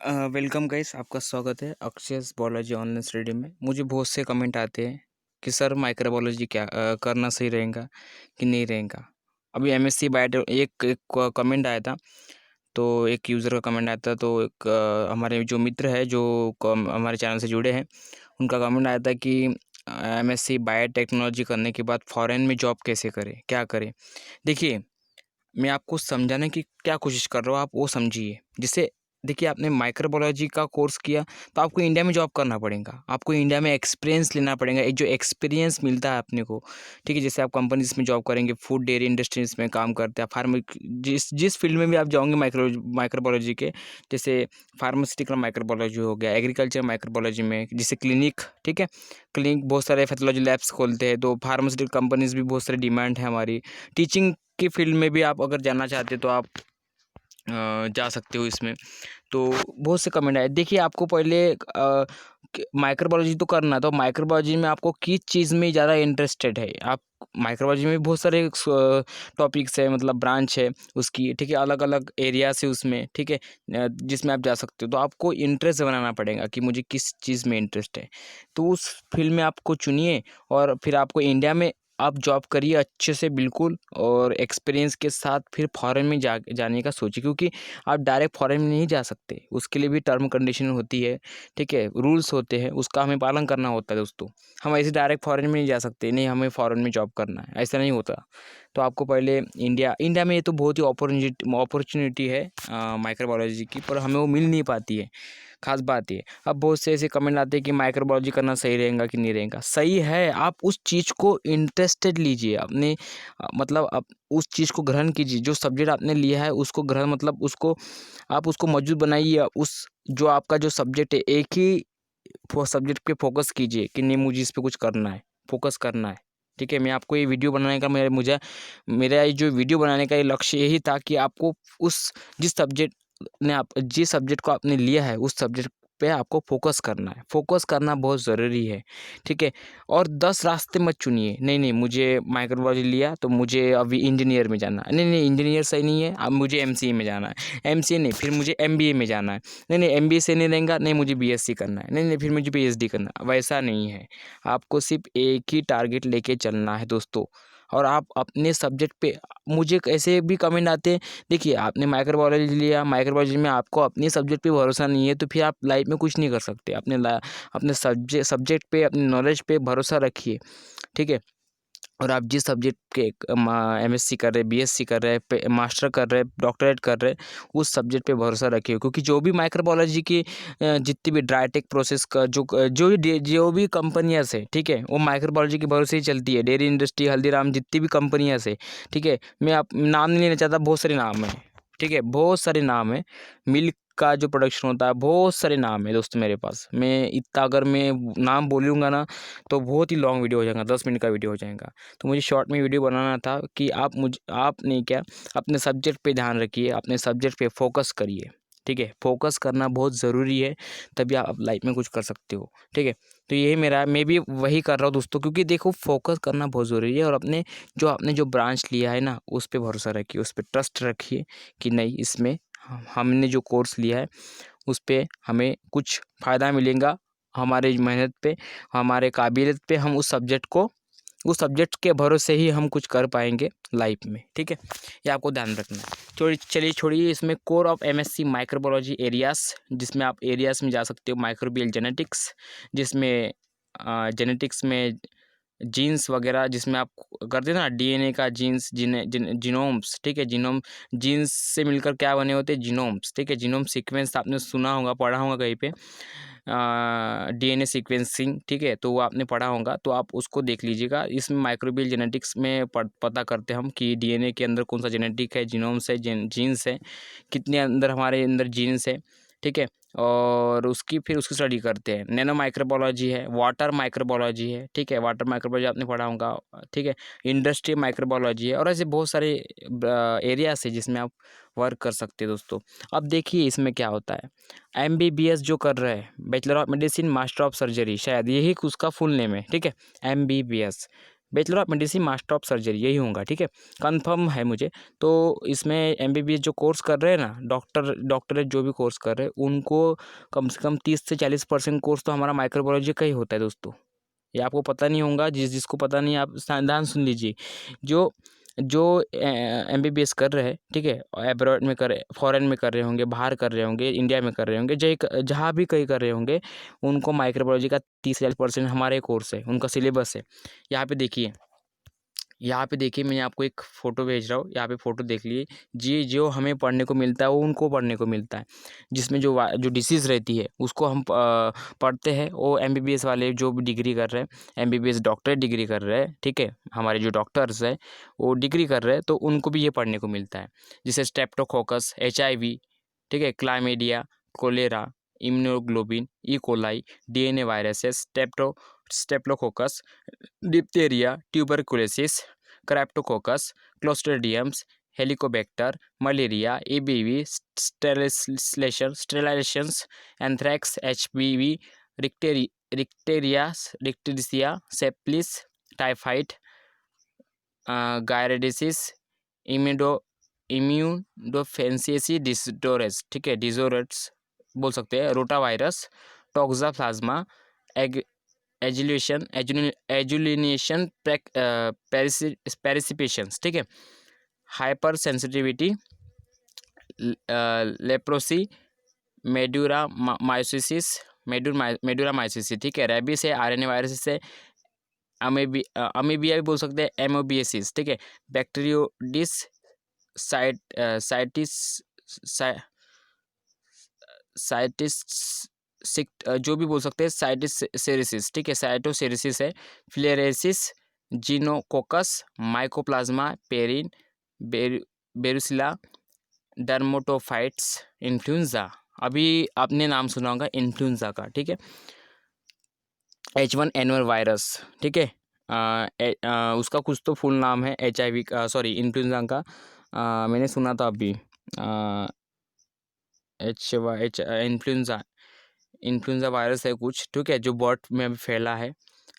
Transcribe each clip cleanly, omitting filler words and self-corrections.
Welcome guys, आपका स्वागत है अक्षयस बायोलॉजी ऑनलाइन स्टडी में। मुझे बहुत से कमेंट आते हैं कि सर माइक्रोबायोलॉजी क्या करना सही रहेगा कि नहीं रहेगा। अभी एमएससी बायो एक एक कमेंट आया था, तो एक यूज़र का कमेंट आया था, तो एक हमारे जो मित्र है जो हमारे चैनल से जुड़े हैं, उनका कमेंट आया था कि एमएससी बायोटेक्नोलॉजी करने के बाद फॉरेन में जॉब कैसे करें, क्या करें। देखिए, मैं आपको समझाने की क्या कोशिश कर रहा हूँ, आप वो समझिए। जिससे देखिए, आपने माइक्रोबायोलॉजी का कोर्स किया तो आपको इंडिया में जॉब करना पड़ेगा, आपको इंडिया में एक्सपीरियंस लेना पड़ेगा। एक जो एक्सपीरियंस मिलता है अपने को, ठीक है, जैसे आप कंपनीज में जॉब करेंगे, फूड डेयरी इंडस्ट्रीज में काम करते हैं, फार्म जिस जिस फील्ड में भी आप जाओगे माइक्रोबायोलॉजी के, जैसे फार्मास्यूटिकल माइक्रोबायोलॉजी हो गया, एग्रीकल्चर माइक्रोबायोलॉजी में जैसे क्लिनिक, ठीक है, क्लिनिक बहुत सारे पैथोलॉजी लैब्स खोलते हैं, तो फार्मास्यूटिकल कंपनीज भी बहुत सारी डिमांड है हमारी। टीचिंग की फील्ड में भी आप अगर जाना चाहते हो तो आप जा सकते हो इसमें। तो बहुत से कमेंट आए। देखिए, आपको पहले माइक्रोबायोलॉजी तो करना, तो माइक्रोबायोलॉजी में आपको किस चीज़ में ज़्यादा इंटरेस्टेड है। आप माइक्रोबायोलॉजी में बहुत सारे टॉपिक्स है, मतलब ब्रांच है उसकी, ठीक है, अलग अलग एरियाज है उसमें, ठीक है, जिसमें आप जा सकते हो। तो आपको इंटरेस्ट बनाना पड़ेगा कि मुझे किस चीज़ में इंटरेस्ट है, तो उस फील्ड में आपको चुनिए और फिर आपको इंडिया में आप जॉब करिए अच्छे से बिल्कुल, और एक्सपीरियंस के साथ फिर फॉरेन में जाने का सोचिए, क्योंकि आप डायरेक्ट फॉरेन में नहीं जा सकते, उसके लिए भी टर्म कंडीशन होती है, ठीक है, रूल्स होते हैं, उसका हमें पालन करना होता है दोस्तों। हम ऐसे डायरेक्ट फॉरेन में नहीं जा सकते, नहीं हमें फॉरेन में जॉब करना है, ऐसा नहीं होता। तो आपको पहले इंडिया में ये तो बहुत ही अपॉर्चुनिटी है माइक्रोबायोलॉजी की, पर हमें वो मिल नहीं पाती है, खास बात ये। अब बहुत से ऐसे कमेंट आते हैं कि माइक्रोबायोलॉजी करना सही रहेगा कि नहीं रहेगा। सही है, आप उस चीज़ को इंटरेस्टेड लीजिए अपने, मतलब आप उस चीज़ को ग्रहण कीजिए, जो सब्जेक्ट आपने लिया है उसको ग्रहण, मतलब उसको आप उसको मौजूद बनाइए। उस जो आपका जो सब्जेक्ट है, एक ही सब्जेक्ट पे फोकस कीजिए कि नहीं मुझे इस पे कुछ करना है, फोकस करना है। ठीक है, मैं आपको ये वीडियो बनाने का मेरा ये जो वीडियो बनाने का ये लक्ष्य यही था कि आपको उस जिस सब्जेक्ट को आपने लिया है उस सब्जेक्ट पे आपको फोकस करना है। फोकस करना बहुत ज़रूरी है, ठीक है। और 10 रास्ते मत चुनिए, नहीं मुझे माइक्रोबायोलॉजी लिया तो मुझे अभी इंजीनियर में जाना है, नहीं इंजीनियर सही नहीं है, अब मुझे एमसीए में जाना है, एमसीए नहीं फिर मुझे एमबीए में जाना है, नहीं एमबीए से नहीं रहेगा, नहीं मुझे बीएससी करना है, नहीं फिर मुझे पीएचडी करना है। वैसा नहीं है, आपको सिर्फ एक ही टारगेट लेके चलना है दोस्तों। और आप अपने सब्जेक्ट पे, मुझे ऐसे भी कमेंट आते हैं, देखिए आपने माइक्रोबायोलॉजी लिया, माइक्रोबायोलॉजी में आपको अपने सब्जेक्ट पे भरोसा नहीं है तो फिर आप लाइफ में कुछ नहीं कर सकते। अपने सब्जेक्ट पे, अपनी नॉलेज पे भरोसा रखिए, ठीक है। और आप जिस सब्जेक्ट के एमएससी कर रहे हैं, बीएससी कर रहे हैं, मास्टर कर रहे हैं, डॉक्टरेट कर रहे हैं, उस सब्जेक्ट पे भरोसा रखिए। क्योंकि जो भी माइक्रोबायोलॉजी की जितनी भी ड्राईटेक प्रोसेस का जो भी कंपनियाँ से, ठीक है, वो माइक्रोबायोलॉजी के भरोसे ही चलती है। डेयरी इंडस्ट्री, हल्दीराम, जितनी भी कंपनियाँ से, ठीक है, मैं आप नाम नहीं लेना चाहता, बहुत सारे नाम हैं, ठीक है, बहुत सारे नाम हैं। मिल्क का जो प्रोडक्शन होता है, बहुत सारे नाम है दोस्तों मेरे पास। मैं इतना अगर मैं नाम बोलूँगा ना तो बहुत ही लॉन्ग वीडियो हो जाएगा, 10 मिनट का वीडियो हो जाएगा। तो मुझे शॉर्ट में वीडियो बनाना था कि आप नहीं क्या, अपने सब्जेक्ट पे ध्यान रखिए, अपने सब्जेक्ट पे फोकस करिए, ठीक है। फोकस करना बहुत ज़रूरी है, तभी आप लाइफ में कुछ कर सकते हो, ठीक है। तो यही मैं भी वही कर रहा हूँ दोस्तों, क्योंकि देखो फोकस करना बहुत ज़रूरी है। और आपने जो ब्रांच लिया है ना, उस पर भरोसा रखिए, उस पर ट्रस्ट रखिए कि नहीं, इसमें हमने जो कोर्स लिया है उस पे हमें कुछ फ़ायदा मिलेगा, हमारे मेहनत पे, हमारे काबिलियत पे, हम उस सब्जेक्ट के भरोसे ही हम कुछ कर पाएंगे लाइफ में, ठीक है। ये आपको ध्यान रखना है। छोड़िए इसमें core of MSc microbiology areas, जिसमें आप एरियाज में जा सकते हो। माइक्रोबियल जेनेटिक्स, जिसमें जेनेटिक्स में जीन्स वगैरह, जिसमें आप करते हैं ना डीएनए का जीन्स, जीनोम्स, ठीक है, जीन्स से मिलकर क्या बने होते हैं, जीनोम्स, ठीक है। जीनोम सीक्वेंस आपने सुना होगा, पढ़ा होगा कहीं पे, डीएनए सीक्वेंसिंग, ठीक है, तो वो आपने पढ़ा होगा, तो आप उसको देख लीजिएगा। इसमें माइक्रोबियल जेनेटिक्स में पता करते हैं हम कि डीएनए के अंदर कौन सा जेनेटिक है, जीनोम्स है, जीन्स है, कितने अंदर हमारे अंदर जीन्स है, ठीक है। और फिर उसकी स्टडी करते हैं। नैनो माइक्रोबायोलॉजी है, वाटर माइक्रोबायोलॉजी है, ठीक है, वाटर माइक्रोबायोलॉजी आपने पढ़ा होगा, ठीक है। इंडस्ट्री माइक्रोबायोलॉजी है, और ऐसे बहुत सारे एरियाज है जिसमें आप वर्क कर सकते हैं दोस्तों। अब देखिए इसमें क्या होता है, एमबीबीएस जो कर रहे हैं, bachelor of medicine, master of surgery, शायद यही उसका फुल नेम है, ठीक है, MBBS. Bachelor of medicine, master of surgery, यही होगा, ठीक है, कंफर्म है मुझे। तो इसमें एमबीबीएस जो कोर्स कर रहे हैं ना, डॉक्टरेट जो भी कोर्स कर रहे हैं, उनको कम से कम 30 से 40% कोर्स तो हमारा माइक्रोबायोलॉजी का ही होता है दोस्तों। ये आपको पता नहीं होगा, जिसको पता नहीं आप ध्यान सुन लीजिए। जो जो एमबीबीएस कर रहे हैं, ठीक है, अब्रॉड में कर, फॉरेन में कर रहे होंगे, बाहर कर रहे होंगे, इंडिया में कर रहे होंगे, जहाँ भी कहीं कर रहे होंगे, उनको माइक्रोबायोलॉजी का 30-40% हमारे कोर्स है, उनका सिलेबस है। यहाँ पे देखिए मैं आपको एक फ़ोटो भेज रहा हूँ, यहाँ पे फ़ोटो देख लिए जी। जो हमें पढ़ने को मिलता है वो उनको पढ़ने को मिलता है, जिसमें जो डिसीज़ रहती है उसको हम पढ़ते हैं। वो एमबीबीएस वाले जो भी डिग्री कर रहे हैं, एमबीबीएस डॉक्टरेट डिग्री कर रहे हैं, ठीक है, हमारे जो डॉक्टर्स हैं वो डिग्री कर रहे हैं, तो उनको भी ये पढ़ने को मिलता है। जैसे स्ट्रेप्टोकोकस, HIV, ठीक है, chlamydia, cholera, immunoglobulin, E coli, DNA viruses, streptococcus, diphtheria, tuberculosis, cryptococcus, clostridiums, helicobacter, malaria, EBV, sterilisations, anthrax, HPV, rickettsia, syphilis, typhoid, giardiasis, immunodeficiency disorders, ठीक है, डिसऑर्डर्स बोल सकते हैं, रोटावायरस, टोक्साप्लाज्मा, एजुलिनेशन, पेरिसिपेशंस, ठीक है, हाइपर सेंसिटिविटी, लेप्रोसी, मेडुरा माइसिस, ठीक है, रेबीज है, RNA वायरस है, अमीबिया भी बोल सकते हैं, एमोबियासिस, ठीक है, बैक्टीरियोडिस, साइटिस, जो भी बोल सकते हैं, साइटिसेरिसिस, ठीक है, साइटोसेरिसिस है, फ्लेरेसिस, जीनोकोकस, माइकोप्लाज्मा, पेरिन, बेरुसिला, डर्मेटोफाइट्स, इन्फ्लुएंजा। अभी आपने नाम सुना होगा इन्फ्लुएंजा का, ठीक है, H1N1 वायरस, ठीक है, उसका कुछ तो फुल नाम है HIV का, सॉरी, इन्फ्लुएंजा का, मैंने सुना था अभी, इन्फ्लुएंजा वायरस है कुछ, ठीक है, जो बर्ड में भी फैला है,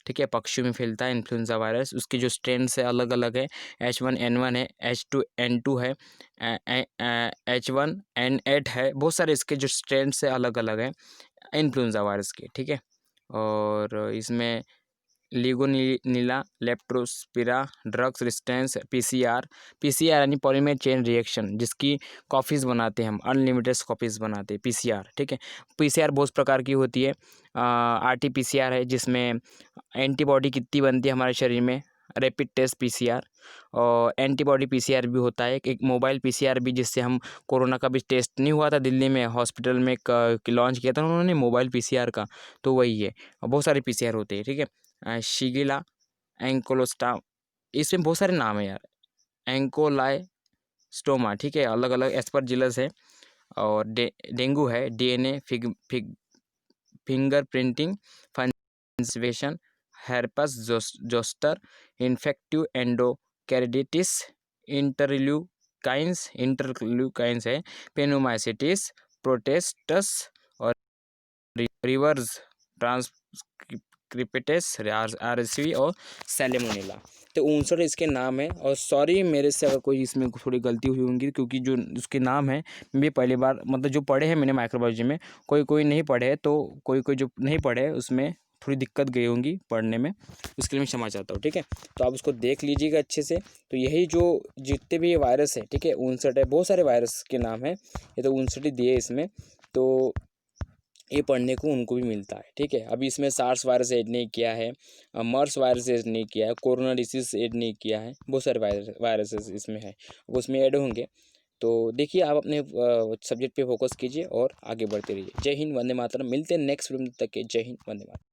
ठीक है, पक्षियों में फैलता है इन्फ्लुएंजा वायरस। उसके जो स्ट्रेन है अलग अलग है, H1N1 है, H2N2 है, H1N8 है, बहुत सारे इसके जो स्ट्रेन है अलग अलग है इन्फ्लुएंजा वायरस के, ठीक है। और इसमें लिगोनीला, लेप्टोस्पिरा, ड्रग्स रेजिस्टेंस, PCR यानी पॉलीमर चेन रिएक्शन, जिसकी कॉफ़ीज़ बनाते हैं हम, अनलिमिटेड कॉफ़ीज़ बनाते हैं, PCR, ठीक है। PCR बहुत प्रकार की होती है, RT-PCR है, जिसमें एंटीबॉडी कितनी बनती है हमारे शरीर में, रैपिड टेस्ट PCR, और एंटीबॉडी PCR भी होता है, एक मोबाइल PCR भी, जिससे हम कोरोना का भी टेस्ट नहीं हुआ था दिल्ली में, हॉस्पिटल में लॉन्च किया था उन्होंने मोबाइल PCR का, तो वही है। बहुत सारे PCR होते हैं, ठीक है, शिगिला, एंकोलोस्टा, इसमें बहुत सारे नाम है यार, एंकोलाइस्टोमा, ठीक है, अलग अलग एस्परजिलस है, और डेंगू है, DNA, finger printing, function, herpes zoster, infective endocarditis, interleukins है, पेनोमाइसिटिस, प्रोटेस्टस, और रिवर्स ट्रांसक्रिप्टेस, RSV, और सैलेमोनेला। तो 59 इसके नाम है, और सॉरी मेरे से अगर कोई इसमें थोड़ी गलती हुई होंगी, क्योंकि जो उसके नाम है मैं भी पहली बार, मतलब जो पढ़े हैं मैंने माइक्रोबायोलॉजी में, कोई नहीं पढ़े है, तो कोई जो नहीं पढ़े है उसमें थोड़ी दिक्कत गई होंगी पढ़ने में, उसके लिए मैं क्षमा चाहता हूँ, ठीक है। तो आप उसको देख लीजिएगा अच्छे से। तो यही जो जितने भी ये वायरस है, ठीक है, 59 है, बहुत सारे वायरस के नाम है, ये तो 59 दिए इसमें, तो ये पढ़ने को उनको भी मिलता है, ठीक है। अभी इसमें सार्स वायरस ऐड नहीं किया है, मर्स वायरस ऐड नहीं किया है, कोरोना डिसीज ऐड नहीं किया है, बहुत सारे वायरसेस इसमें है, वो उसमें ऐड होंगे। तो देखिए, आप अपने सब्जेक्ट पे फोकस कीजिए और आगे बढ़ते रहिए। जय हिंद, वंदे मातरम। मिलते हैं नेक्स्ट वीडियो में, तक के जय हिंद, वंदे मातरम।